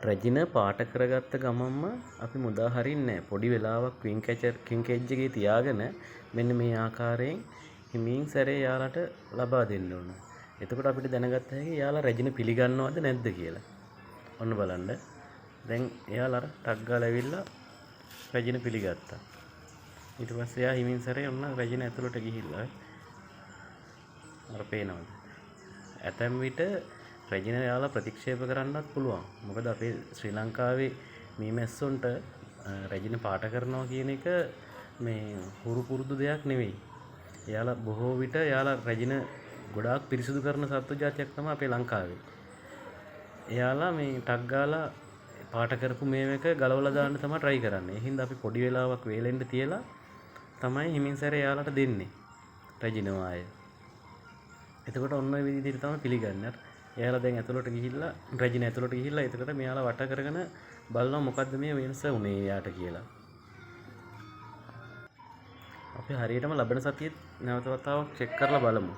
රැජින පාට කරගත්ත ගමන්ම අපි මුදා හරින්නේ පොඩි වෙලාවක් ක්වීන් කේජ් එකේ තියාගෙන මෙන්න මේ ආකාරයෙන් හිමින් සැරේ යාලට ලබා දෙන්න ඕන. එතකොට අපිට දැනගත්ත හැකි යාලා රැජින පිළිගන්නවද නැද්ද කියලා. ඔන්න බලන්න. දැන් එයාලා ටක් ගාලා ඇවිල්ලා රැජින පිළිගත්තා. ඊට පස්සේ එයා හිමින් සැරේ ඔන්න රැජින ඇතුළට ගිහිල්ලා අර පේනවද? ඇතැම් විට රැජින යාලා ප්‍රතික්ෂේප කරන්නත් පුළුවන්. මොකද අපේ ශ්‍රී ලංකාවේ මීමැස්සොන්ට රැජින පාට කරනවා කියන එක මේ හුරු පුරුදු දෙයක් නෙවෙයි. එයාලා බොහෝ විට එයාලා රැජින ගොඩාක් පිරිසිදු කරන සත්තු జాතියක් තමයි අපේ ලංකාවේ. එයාලා මේ ටක් ගාලා පාට කරපු මේක ගලවලා දාන්න තමයි try කරන්නේ. ඒ හින්දා අපි පොඩි වෙලාවක් වේලෙන්න තියලා තමයි හිමින් සැරේ එයාලට දෙන්නේ රැජින වාය. එතකොට ඔන්න ඔය විදිහට තමයි පිළිගන්නේ. එයාලා දැන් ඇතුළට ගිහිල්ලා රැජින ඇතුළට ගිහිල්ලා එතකොට මෙයාලා වට කරගෙන බලනවා මොකද්ද මේ වෙනස උනේ එයාට කියලා. අපි හරියටම ලබන සතියේ නැවත වතාවක් චෙක් කරලා බලමු.